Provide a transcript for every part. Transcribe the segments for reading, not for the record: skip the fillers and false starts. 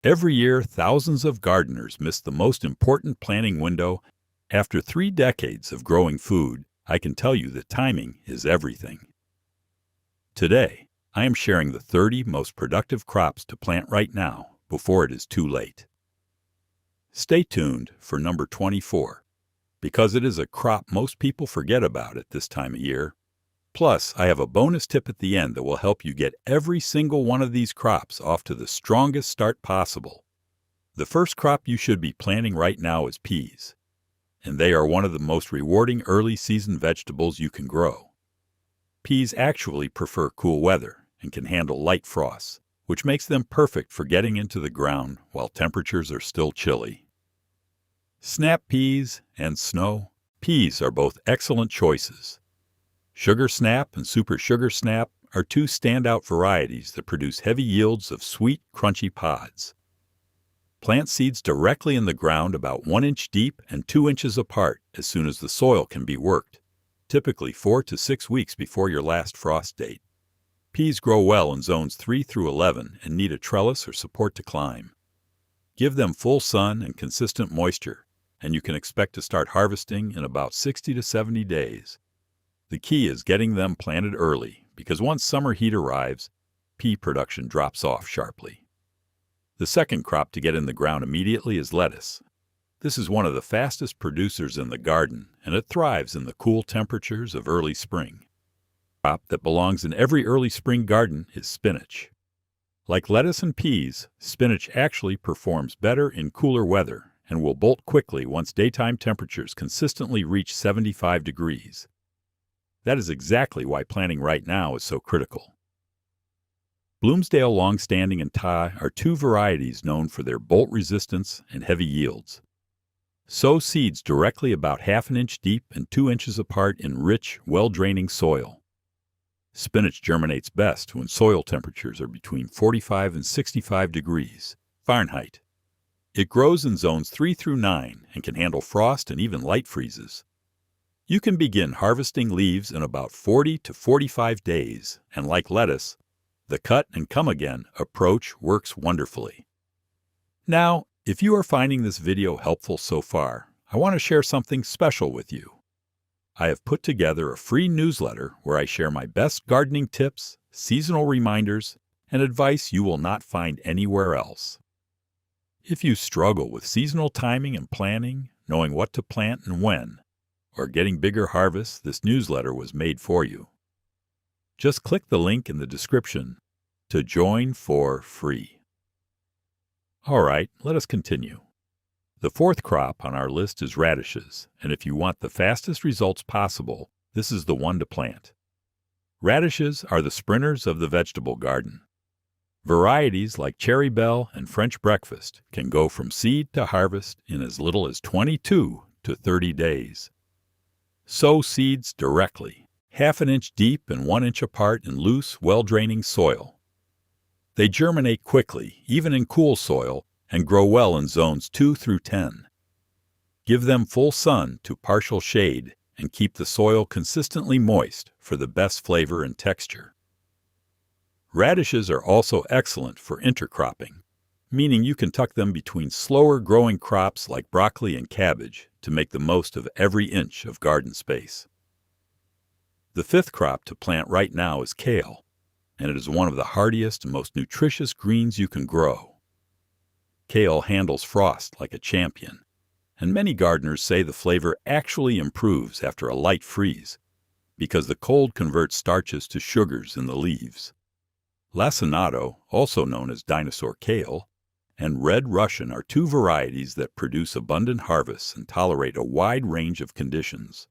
Every year, thousands of gardeners miss the most important planting window. After 3 decades of growing food, I can tell you that timing is everything. Today, I am sharing the 30 most productive crops to plant right now before it is too late. Stay tuned for number 24, because it is a crop most people forget about at this time of year. Plus, I have a bonus tip at the end that will help you get every single one of these crops off to the strongest start possible. The first crop you should be planting right now is peas, and they are one of the most rewarding early season vegetables you can grow. Peas actually prefer cool weather and can handle light frosts, which makes them perfect for getting into the ground while temperatures are still chilly. Snap peas and snow peas are both excellent choices. Sugar Snap and Super Sugar Snap are 2 standout varieties that produce heavy yields of sweet, crunchy pods. Plant seeds directly in the ground about 1 inch deep and 2 inches apart as soon as the soil can be worked, typically 4 to 6 weeks before your last frost date. Peas grow well in zones 3 through 11 and need a trellis or support to climb. Give them full sun and consistent moisture, and you can expect to start harvesting in about 60 to 70 days. The key is getting them planted early, because once summer heat arrives, pea production drops off sharply. The second crop to get in the ground immediately is lettuce. This is one of the fastest producers in the garden, and it thrives in the cool temperatures of early spring. The crop that belongs in every early spring garden is spinach. Like lettuce and peas, spinach actually performs better in cooler weather and will bolt quickly once daytime temperatures consistently reach 75 degrees. That is exactly why planting right now is so critical. Bloomsdale Longstanding and Thai are 2 varieties known for their bolt resistance and heavy yields. Sow seeds directly about 1/2 inch deep and 2 inches apart in rich, well-draining soil. Spinach germinates best when soil temperatures are between 45 and 65 degrees Fahrenheit. It grows in zones 3 through 9 and can handle frost and even light freezes. You can begin harvesting leaves in about 40 to 45 days, and like lettuce, the cut and come again approach works wonderfully. Now, if you are finding this video helpful so far, I want to share something special with you. I have put together a free newsletter where I share my best gardening tips, seasonal reminders, and advice you will not find anywhere else. If you struggle with seasonal timing and planning, knowing what to plant and when, or getting bigger harvests, this newsletter was made for you. Just click the link in the description to join for free. All right, let us continue. The fourth crop on our list is radishes, and if you want the fastest results possible, this is the one to plant. Radishes are the sprinters of the vegetable garden. Varieties like Cherry Belle and French Breakfast can go from seed to harvest in as little as 22 to 30 days. Sow seeds directly, 1/2 inch deep and 1 inch apart in loose, well-draining soil. They germinate quickly, even in cool soil, and grow well in zones 2 through 10. Give them full sun to partial shade and keep the soil consistently moist for the best flavor and texture. Radishes are also excellent for intercropping, meaning you can tuck them between slower-growing crops like broccoli and cabbage to make the most of every inch of garden space. The fifth crop to plant right now is kale, and it is one of the hardiest and most nutritious greens you can grow. Kale handles frost like a champion, and many gardeners say the flavor actually improves after a light freeze because the cold converts starches to sugars in the leaves. Lacinato, also known as dinosaur kale, and Red Russian are 2 varieties that produce abundant harvests and tolerate a wide range of conditions.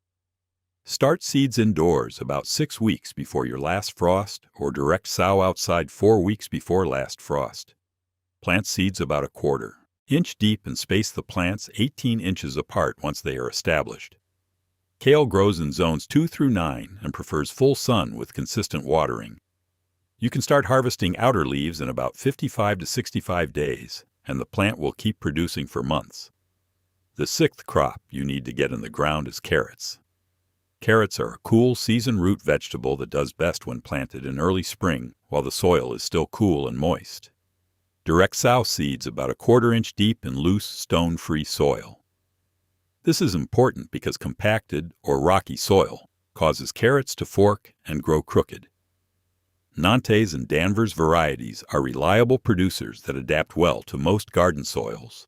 Start seeds indoors about 6 weeks before your last frost or direct sow outside 4 weeks before last frost. Plant seeds about 1/4 inch deep and space the plants 18 inches apart once they are established. Kale grows in zones 2 through 9 and prefers full sun with consistent watering. You can start harvesting outer leaves in about 55 to 65 days, and the plant will keep producing for months. The 6th crop you need to get in the ground is carrots. Carrots are a cool season root vegetable that does best when planted in early spring while the soil is still cool and moist. direct south seeds about a 1/4 inch deep in loose, stone-free soil. This is important because compacted or rocky soil causes carrots to fork and grow crooked. Nantes and Danvers varieties are reliable producers that adapt well to most garden soils.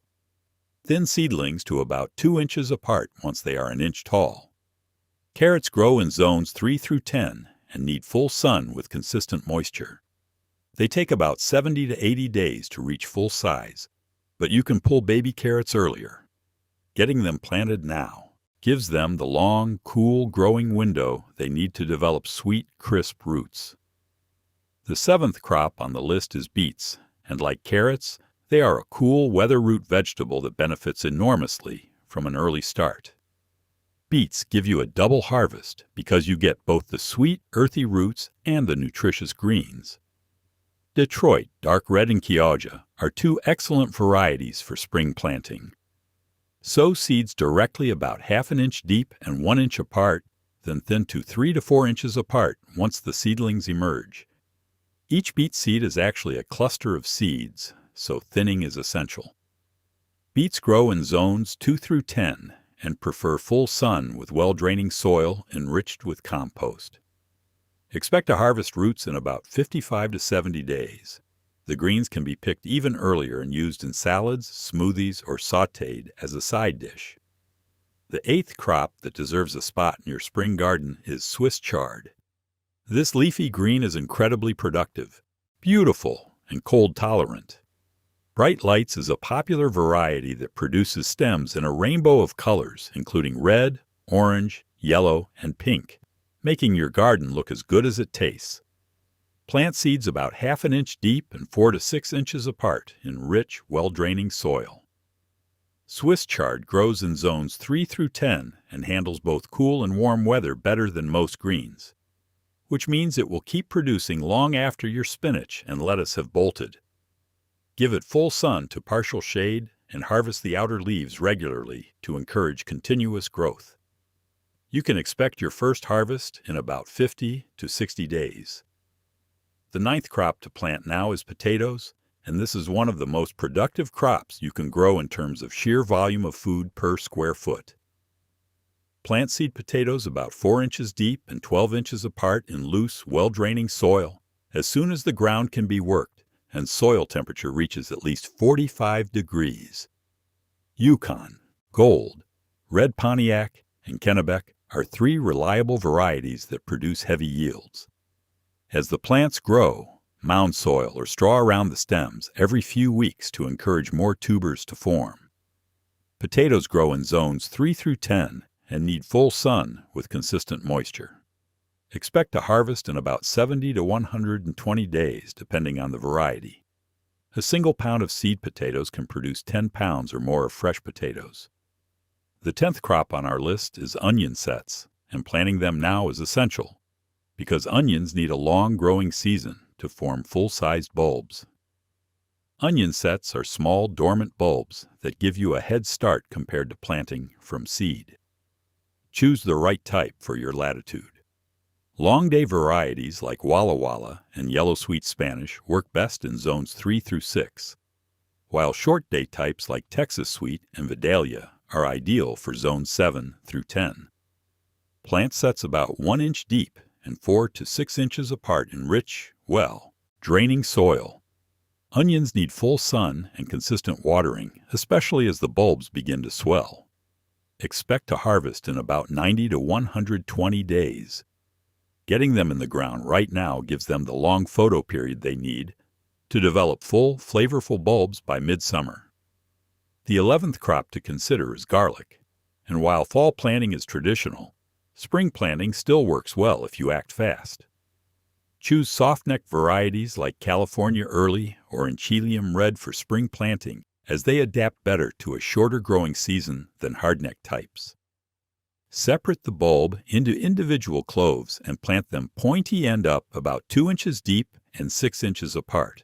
Thin seedlings to about 2 inches apart once they are an inch tall. Carrots grow in zones 3 through 10 and need full sun with consistent moisture. They take about 70 to 80 days to reach full size, but you can pull baby carrots earlier. Getting them planted now gives them the long, cool growing window they need to develop sweet, crisp roots. The 7th crop on the list is beets, and like carrots, they are a cool weather root vegetable that benefits enormously from an early start. Beets give you a double harvest because you get both the sweet, earthy roots and the nutritious greens. Detroit, dark red, and Chioggia are 2 excellent varieties for spring planting. Sow seeds directly about 1/2 inch deep and 1 inch apart, then thin to 3 to 4 inches apart once the seedlings emerge. Each beet seed is actually a cluster of seeds, so thinning is essential. Beets grow in zones 2 through 10 and prefer full sun with well-draining soil enriched with compost. Expect to harvest roots in about 55 to 70 days. The greens can be picked even earlier and used in salads, smoothies, or sautéed as a side dish. The 8th crop that deserves a spot in your spring garden is Swiss chard. This leafy green is incredibly productive, beautiful, and cold tolerant. Bright Lights is a popular variety that produces stems in a rainbow of colors, including red, orange, yellow, and pink, making your garden look as good as it tastes. Plant seeds about 1/2 inch deep and 4 to 6 inches apart in rich, well-draining soil. Swiss chard grows in zones 3 through 10 and handles both cool and warm weather better than most greens, which means it will keep producing long after your spinach and lettuce have bolted. Give it full sun to partial shade and harvest the outer leaves regularly to encourage continuous growth. You can expect your first harvest in about 50 to 60 days. The 9th crop to plant now is potatoes, and this is one of the most productive crops you can grow in terms of sheer volume of food per square foot. Plant seed potatoes about 4 inches deep and 12 inches apart in loose, well-draining soil as soon as the ground can be worked and soil temperature reaches at least 45 degrees. Yukon, Gold, Red Pontiac, and Kennebec are 3 reliable varieties that produce heavy yields. As the plants grow, mound soil or straw around the stems every few weeks to encourage more tubers to form. Potatoes grow in zones 3 through 10 and need full sun with consistent moisture. Expect to harvest in about 70 to 120 days, depending on the variety. A single pound of seed potatoes can produce 10 pounds or more of fresh potatoes. The 10th crop on our list is onion sets, and planting them now is essential, because onions need a long growing season to form full-sized bulbs. Onion sets are small, dormant bulbs that give you a head start compared to planting from seed. Choose the right type for your latitude. Long day varieties like Walla Walla and Yellow Sweet Spanish work best in zones 3 through 6, while short day types like Texas Sweet and Vidalia are ideal for zones 7 through 10. Plant sets about 1 inch deep and 4 to 6 inches apart in rich, draining soil. Onions need full sun and consistent watering, especially as the bulbs begin to swell. Expect to harvest in about 90 to 120 days. Getting them in the ground right now gives them the long photo period they need to develop full, flavorful bulbs by midsummer. The 11th crop to consider is garlic, and while fall planting is traditional, spring planting still works well if you act fast. Choose soft-neck varieties like California Early or Enchilium Red for spring planting, as they adapt better to a shorter growing season than hardneck types. Separate the bulb into individual cloves and plant them pointy end up about 2 inches deep and 6 inches apart.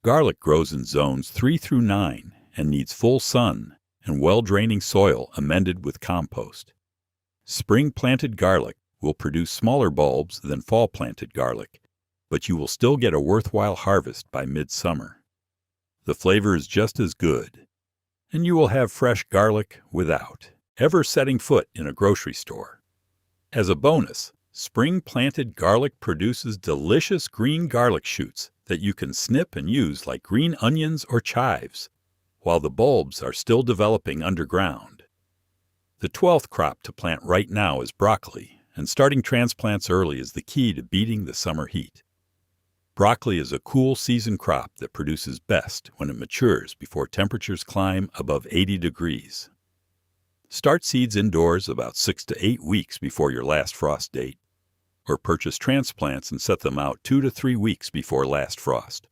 Garlic grows in zones 3 through 9 and needs full sun and well-draining soil amended with compost. Spring-planted garlic will produce smaller bulbs than fall-planted garlic, but you will still get a worthwhile harvest by midsummer. The flavor is just as good, and you will have fresh garlic without ever setting foot in a grocery store. As a bonus, spring-planted garlic produces delicious green garlic shoots that you can snip and use like green onions or chives, while the bulbs are still developing underground. The 12th crop to plant right now is broccoli, and starting transplants early is the key to beating the summer heat. Broccoli is a cool season crop that produces best when it matures before temperatures climb above 80 degrees. Start seeds indoors about 6 to 8 weeks before your last frost date, or purchase transplants and set them out 2 to 3 weeks before last frost.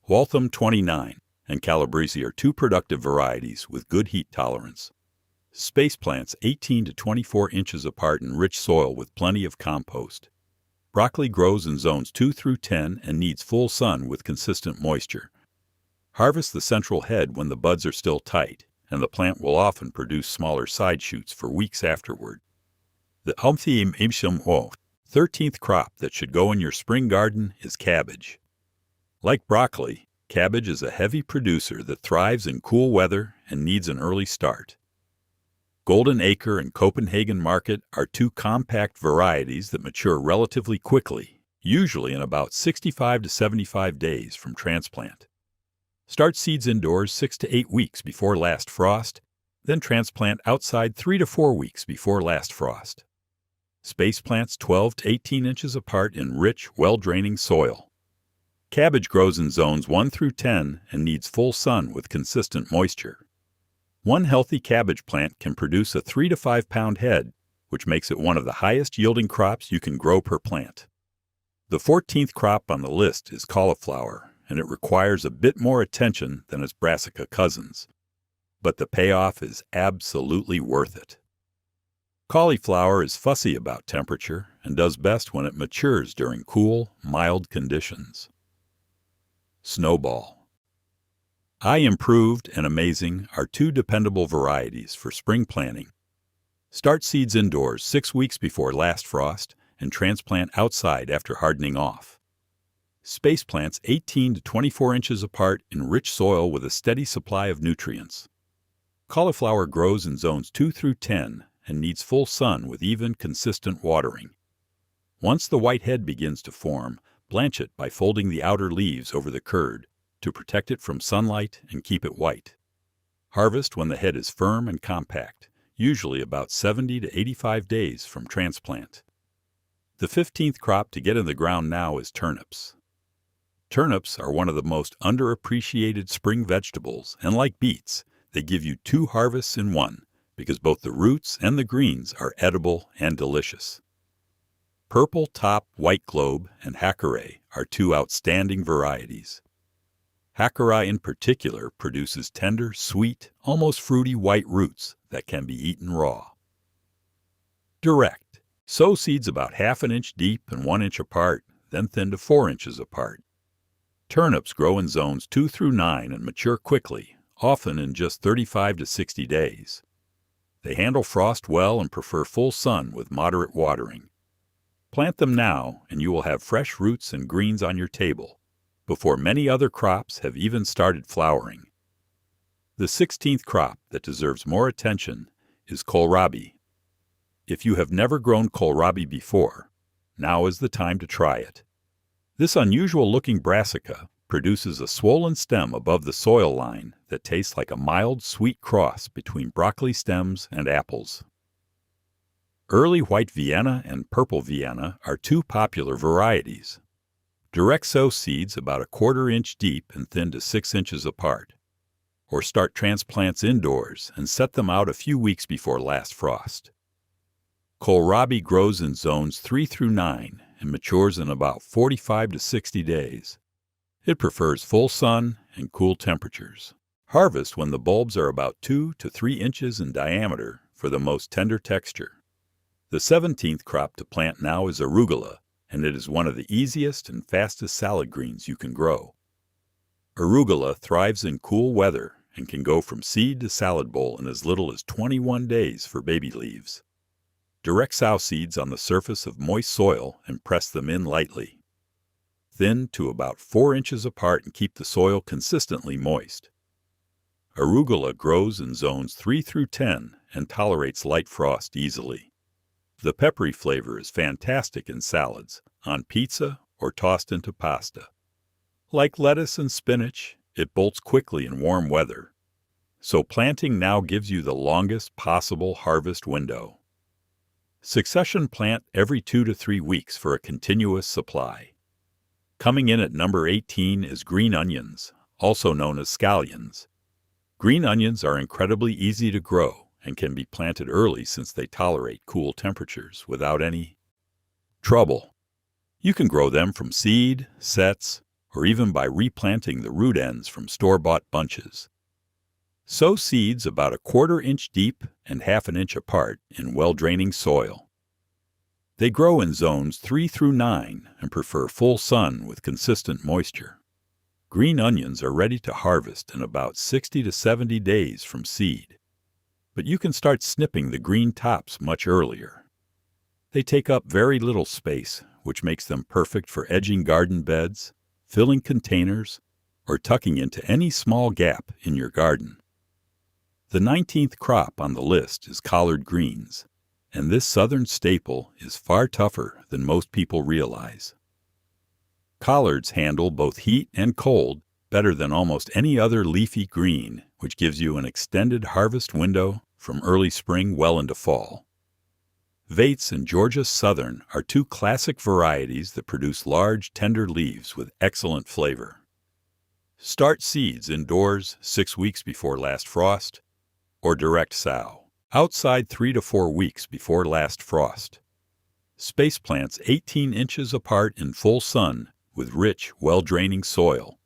Waltham 29 and Calabrese are two productive varieties with good heat tolerance. Space plants 18 to 24 inches apart in rich soil with plenty of compost. Broccoli grows in zones 2 through 10 and needs full sun with consistent moisture. Harvest the central head when the buds are still tight, and the plant will often produce smaller side shoots for weeks afterward. The 13th crop that should go in your spring garden is cabbage. Like broccoli, cabbage is a heavy producer that thrives in cool weather and needs an early start. Golden Acre and Copenhagen Market are two compact varieties that mature relatively quickly, usually in about 65 to 75 days from transplant. Start seeds indoors 6 to 8 weeks before last frost, then transplant outside 3 to 4 weeks before last frost. Space plants 12 to 18 inches apart in rich, well-draining soil. Cabbage grows in zones 1 through 10 and needs full sun with consistent moisture. One healthy cabbage plant can produce a 3 to 5 pound head, which makes it one of the highest yielding crops you can grow per plant. The 14th crop on the list is cauliflower, and it requires a bit more attention than its brassica cousins. But the payoff is absolutely worth it. Cauliflower is fussy about temperature and does best when it matures during cool, mild conditions. Snowball. Improved and Amazing are two dependable varieties for spring planting. Start seeds indoors 6 weeks before last frost and transplant outside after hardening off. Space plants 18 to 24 inches apart in rich soil with a steady supply of nutrients. Cauliflower grows in zones 2 through 10 and needs full sun with even, consistent watering. Once the white head begins to form, blanch it by folding the outer leaves over the curd to protect it from sunlight and keep it white. Harvest when the head is firm and compact, usually about 70 to 85 days from transplant. The 15th crop to get in the ground now is turnips. Turnips are one of the most underappreciated spring vegetables, and like beets, they give you 2 harvests in one because both the roots and the greens are edible and delicious. Purple Top White Globe and Hackerae are two outstanding varieties. Hackerae in particular produces tender, sweet, almost fruity white roots that can be eaten raw. Direct. Sow seeds about ½ an inch deep and 1 inch apart, then thin to 4 inches apart. Turnips grow in zones 2 through 9 and mature quickly, often in just 35 to 60 days. They handle frost well and prefer full sun with moderate watering. Plant them now and you will have fresh roots and greens on your table before many other crops have even started flowering. The 16th crop that deserves more attention is kohlrabi. If you have never grown kohlrabi before, now is the time to try it. This unusual-looking brassica produces a swollen stem above the soil line that tastes like a mild, sweet cross between broccoli stems and apples. Early white Vienna and purple Vienna are two popular varieties. Direct sow seeds about 1/4 inch deep and thin to 6 inches apart, or start transplants indoors and set them out a few weeks before last frost. Kohlrabi grows in zones 3 through 9 and matures in about 45 to 60 days. It prefers full sun and cool temperatures. Harvest when the bulbs are about 2 to 3 inches in diameter for the most tender texture. The 17th crop to plant now is arugula, and it is one of the easiest and fastest salad greens you can grow. Arugula thrives in cool weather and can go from seed to salad bowl in as little as 21 days for baby leaves. Direct sow seeds on the surface of moist soil and press them in lightly. thin to about 4 inches apart and keep the soil consistently moist. Arugula grows in zones 3 through 10 and tolerates light frost easily. The peppery flavor is fantastic in salads, on pizza, or tossed into pasta. Like lettuce and spinach, it bolts quickly in warm weather. So planting now gives you the longest possible harvest window. Succession plant every 2 to 3 weeks for a continuous supply. Coming in at number 18 is green onions, also known as scallions. Green onions are incredibly easy to grow and can be planted early since they tolerate cool temperatures without any trouble. You can grow them from seed, sets, or even by replanting the root ends from store-bought bunches. Sow seeds about 1/4 inch deep and 1/2 inch apart in well-draining soil. They grow in zones 3 through 9 and prefer full sun with consistent moisture. Green onions are ready to harvest in about 60 to 70 days from seed, but you can start snipping the green tops much earlier. They take up very little space, which makes them perfect for edging garden beds, filling containers, or tucking into any small gap in your garden. The 19th crop on the list is collard greens, and this southern staple is far tougher than most people realize. Collards handle both heat and cold better than almost any other leafy green, which gives you an extended harvest window from early spring well into fall. Vates and Georgia Southern are two classic varieties that produce large, tender leaves with excellent flavor. Start seeds indoors 6 weeks before last frost, or direct sow, outside 3 to 4 weeks before last frost. Space plants 18 inches apart in full sun with rich, well-draining soil.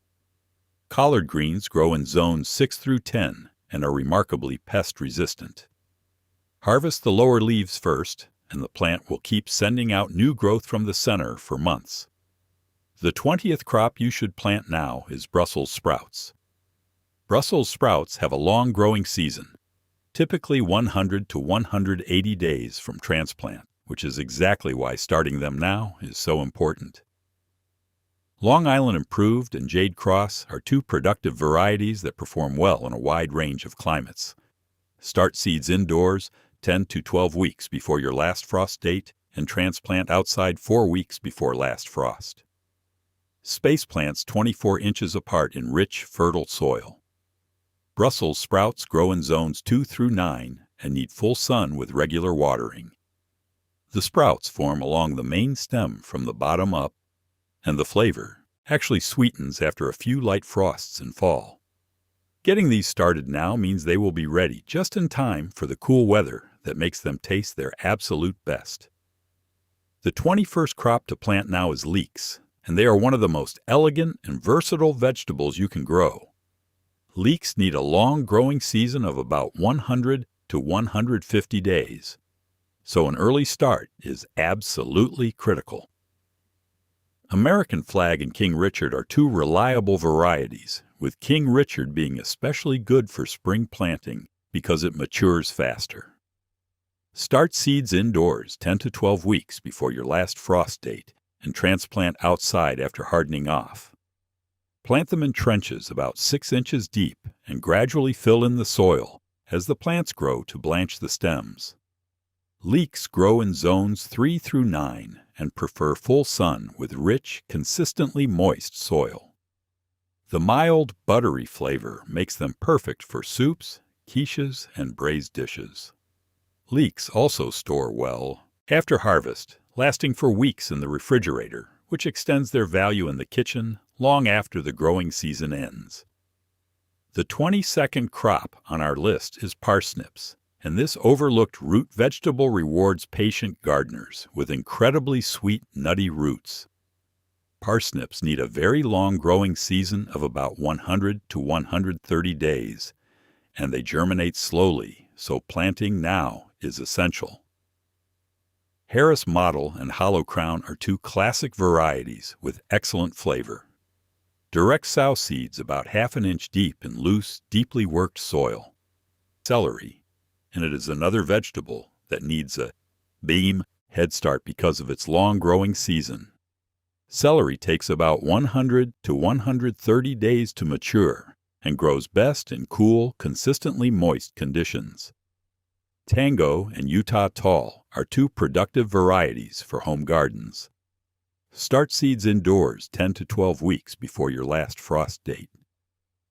Collard greens grow in zones 6 through 10 and are remarkably pest-resistant. Harvest the lower leaves first, and the plant will keep sending out new growth from the center for months. The 20th crop you should plant now is Brussels sprouts. Brussels sprouts have a long growing season, typically 100 to 180 days from transplant, which is exactly why starting them now is so important. Long Island Improved and Jade Cross are two productive varieties that perform well in a wide range of climates. Start seeds indoors 10 to 12 weeks before your last frost date and transplant outside 4 weeks before last frost. Space plants 24 inches apart in rich, fertile soil. Brussels sprouts grow in zones 2 through 9 and need full sun with regular watering. The sprouts form along the main stem from the bottom up, and the flavor actually sweetens after a few light frosts in fall. Getting these started now means they will be ready just in time for the cool weather that makes them taste their absolute best. The 21st crop to plant now is leeks, and they are one of the most elegant and versatile vegetables you can grow. Leeks need a long growing season of about 100 to 150 days, so an early start is absolutely critical. American Flag and King Richard are two reliable varieties, with King Richard being especially good for spring planting because it matures faster. Start seeds indoors 10 to 12 weeks before your last frost date and transplant outside after hardening off. Plant them in trenches about 6 inches deep and gradually fill in the soil as the plants grow to blanch the stems. Leeks grow in zones 3 through 9 and prefer full sun with rich, consistently moist soil. The mild, buttery flavor makes them perfect for soups, quiches, and braised dishes. Leeks also store well after harvest, lasting for weeks in the refrigerator, which extends their value in the kitchen long after the growing season ends. The 22nd crop on our list is parsnips, and this overlooked root vegetable rewards patient gardeners with incredibly sweet, nutty roots. Parsnips need a very long growing season of about 100 to 130 days, and they germinate slowly, so planting now is essential. Harris Model and Hollow Crown are two classic varieties with excellent flavor. Direct sow seeds about 1/2 inch deep in loose, deeply worked soil. Celery, and it is another vegetable that needs a beam head start because of its long growing season. Celery takes about 100 to 130 days to mature and grows best in cool, consistently moist conditions. Tango and Utah Tall are two productive varieties for home gardens. Start seeds indoors 10 to 12 weeks before your last frost date.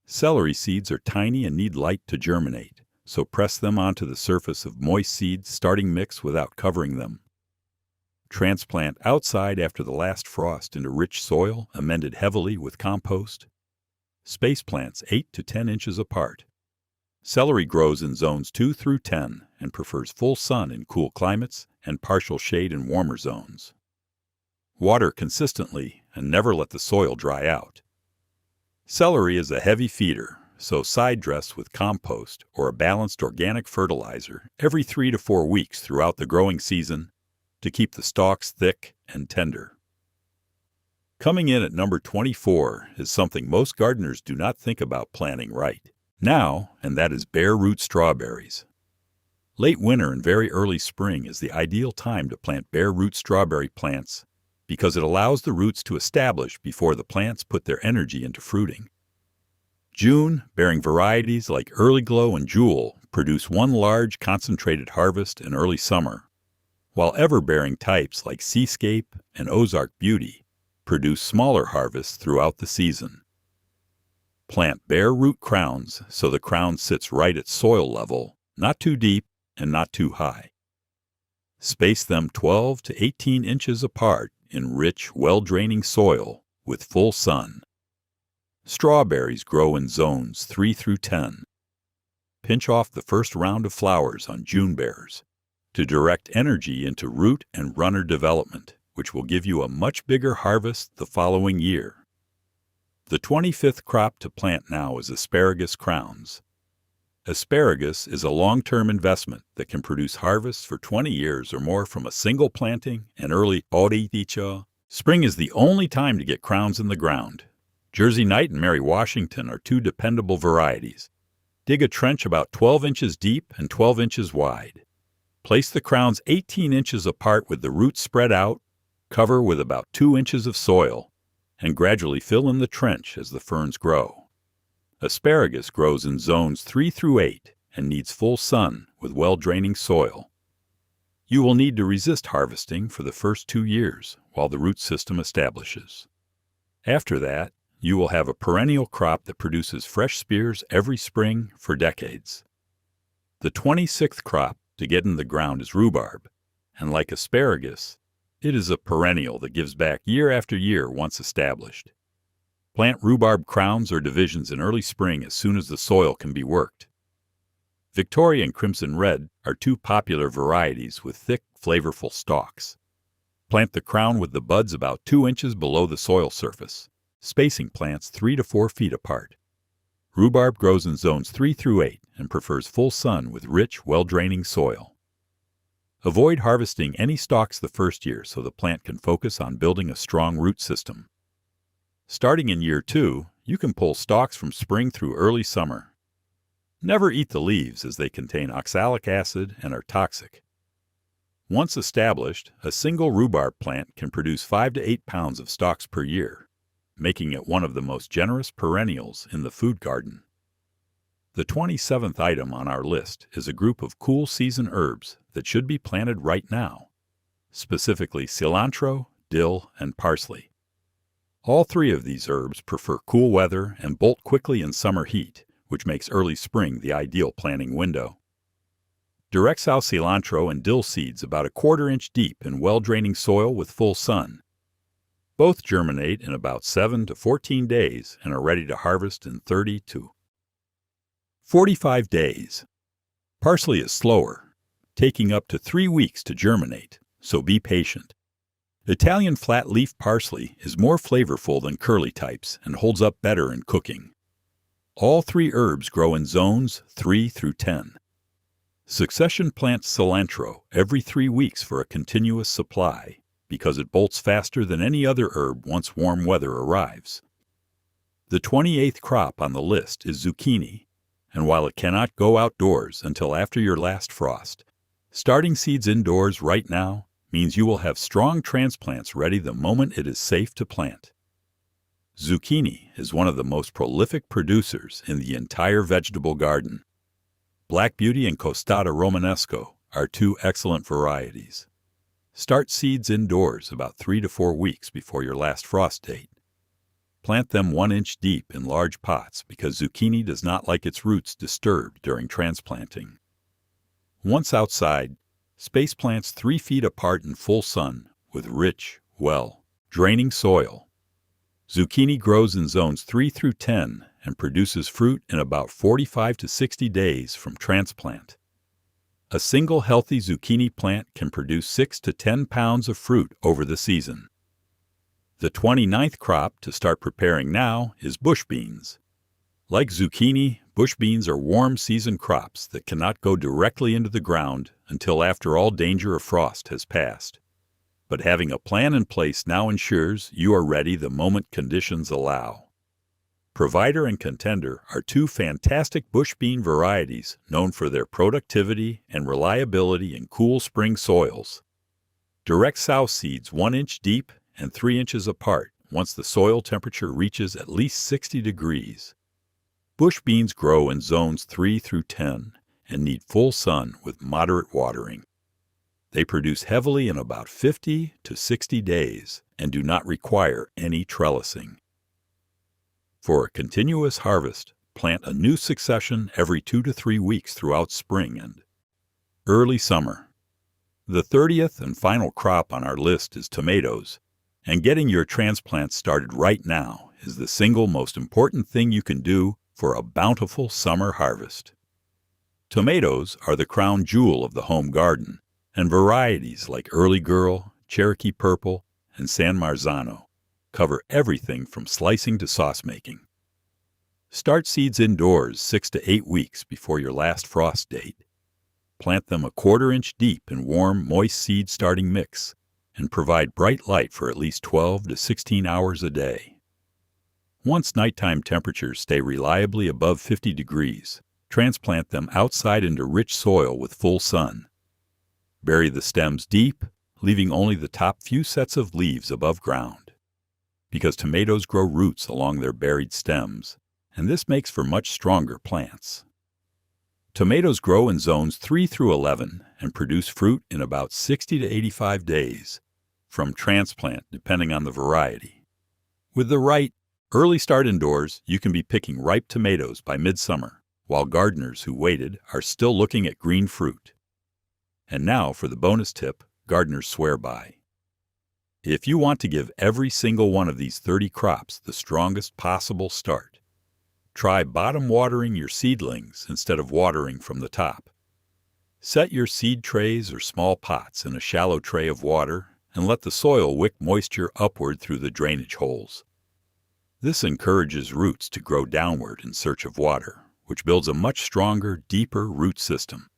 Celery seeds are tiny and need light to germinate, so press them onto the surface of moist seeds starting mix without covering them. Transplant outside after the last frost into rich soil, amended heavily with compost. Space plants 8 to 10 inches apart. Celery grows in zones 2 through 10 and prefers full sun in cool climates and partial shade in warmer zones. Water consistently and never let the soil dry out. Celery is a heavy feeder, so side dress with compost or a balanced organic fertilizer every 3 to 4 weeks throughout the growing season to keep the stalks thick and tender. Coming in at number 24 is something most gardeners do not think about planting right now, and that is bare root strawberries. Late winter and very early spring is the ideal time to plant bare root strawberry plants because it allows the roots to establish before the plants put their energy into fruiting. June-bearing varieties like Early Glow and Jewel produce one large concentrated harvest in early summer, while ever-bearing types like Seascape and Ozark Beauty produce smaller harvests throughout the season. Plant bare root crowns so the crown sits right at soil level, not too deep and not too high. Space them 12 to 18 inches apart in rich, well-draining soil with full sun. Strawberries grow in zones 3 through 10. Pinch off the first round of flowers on June bears to direct energy into root and runner development, which will give you a much bigger harvest the following year. The 25th crop to plant now is asparagus crowns. Asparagus is a long-term investment that can produce harvests for 20 years or more from a single planting and early oriticha. Spring is the only time to get crowns in the ground. Jersey Knight and Mary Washington are two dependable varieties. Dig a trench about 12 inches deep and 12 inches wide. Place the crowns 18 inches apart with the roots spread out, cover with about 2 inches of soil, and gradually fill in the trench as the ferns grow. Asparagus grows in zones 3 through 8 and needs full sun with well-draining soil. You will need to resist harvesting for the first 2 years while the root system establishes. After that, you will have a perennial crop that produces fresh spears every spring for decades. The 26th crop to get in the ground is rhubarb, and like asparagus, it is a perennial that gives back year after year once established. Plant rhubarb crowns or divisions in early spring as soon as the soil can be worked. Victoria and Crimson Red are two popular varieties with thick, flavorful stalks. Plant the crown with the buds about 2 inches below the soil surface, spacing plants 3 to 4 feet apart. Rhubarb grows in zones 3 through 8 and prefers full sun with rich, well-draining soil. Avoid harvesting any stalks the first year so the plant can focus on building a strong root system. Starting in year 2, you can pull stalks from spring through early summer. Never eat the leaves as they contain oxalic acid and are toxic. Once established, a single rhubarb plant can produce 5 to 8 pounds of stalks per year, making it one of the most generous perennials in the food garden. The 27th item on our list is a group of cool season herbs that should be planted right now, specifically cilantro, dill, and parsley. All 3 of these herbs prefer cool weather and bolt quickly in summer heat, which makes early spring the ideal planting window. Direct sow cilantro and dill seeds about a 1/4 inch deep in well-draining soil with full sun. Both germinate in about 7 to 14 days and are ready to harvest in 30 to 45 days. Parsley is slower, taking up to 3 weeks to germinate, so be patient. Italian flat-leaf parsley is more flavorful than curly types and holds up better in cooking. All 3 herbs grow in zones 3 through 10. Succession plant cilantro every 3 weeks for a continuous supply because it bolts faster than any other herb once warm weather arrives. The 28th crop on the list is zucchini, and while it cannot go outdoors until after your last frost, starting seeds indoors right now means you will have strong transplants ready the moment it is safe to plant. Zucchini is one of the most prolific producers in the entire vegetable garden. Black Beauty and Costata Romanesco are two excellent varieties. Start seeds indoors about 3 to 4 weeks before your last frost date. Plant them 1 inch deep in large pots because zucchini does not like its roots disturbed during transplanting. Once outside, space plants 3 feet apart in full sun with rich, draining soil. Zucchini grows in zones 3 through 10 and produces fruit in about 45 to 60 days from transplant. A single healthy zucchini plant can produce 6 to 10 pounds of fruit over the season. The 29th crop to start preparing now is bush beans. Like zucchini, bush beans are warm season crops that cannot go directly into the ground until after all danger of frost has passed. But having a plan in place now ensures you are ready the moment conditions allow. Provider and Contender are two fantastic bush bean varieties known for their productivity and reliability in cool spring soils. Direct sow seeds 1 inch deep and 3 inches apart once the soil temperature reaches at least 60 degrees. Bush beans grow in zones 3 through 10 and need full sun with moderate watering. They produce heavily in about 50 to 60 days and do not require any trellising. For a continuous harvest, plant a new succession every 2 to 3 weeks throughout spring and early summer. The 30th and final crop on our list is tomatoes, and getting your transplants started right now is the single most important thing you can do for a bountiful summer harvest. Tomatoes are the crown jewel of the home garden, and varieties like Early Girl, Cherokee Purple, and San Marzano cover everything from slicing to sauce making. Start seeds indoors 6 to 8 weeks before your last frost date. Plant them 1/4 inch deep in warm, moist seed starting mix and provide bright light for at least 12 to 16 hours a day. Once nighttime temperatures stay reliably above 50 degrees, transplant them outside into rich soil with full sun. Bury the stems deep, leaving only the top few sets of leaves above ground. Because tomatoes grow roots along their buried stems, and this makes for much stronger plants. Tomatoes grow in zones 3 through 11 and produce fruit in about 60 to 85 days, from transplant depending on the variety. With the right early start indoors, you can be picking ripe tomatoes by midsummer, while gardeners who waited are still looking at green fruit. And now for the bonus tip gardeners swear by. If you want to give every single one of these 30 crops the strongest possible start, try bottom watering your seedlings instead of watering from the top. Set your seed trays or small pots in a shallow tray of water and let the soil wick moisture upward through the drainage holes. This encourages roots to grow downward in search of water, which builds a much stronger, deeper root system.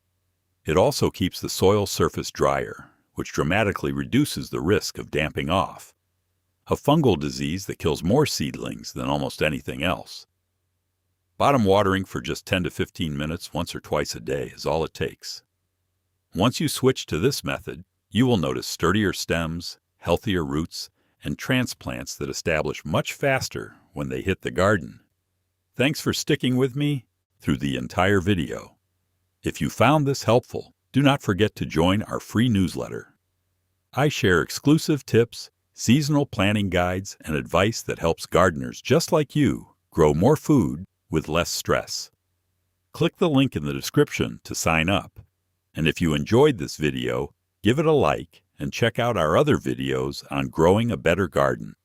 It also keeps the soil surface drier, which dramatically reduces the risk of damping off, a fungal disease that kills more seedlings than almost anything else. Bottom watering for just 10 to 15 minutes once or twice a day is all it takes. Once you switch to this method, you will notice sturdier stems, healthier roots, and transplants that establish much faster when they hit the garden. Thanks for sticking with me through the entire video. If you found this helpful, do not forget to join our free newsletter. I share exclusive tips, seasonal planning guides, and advice that helps gardeners just like you grow more food with less stress. Click the link in the description to sign up. And if you enjoyed this video, give it a like and check out our other videos on growing a better garden.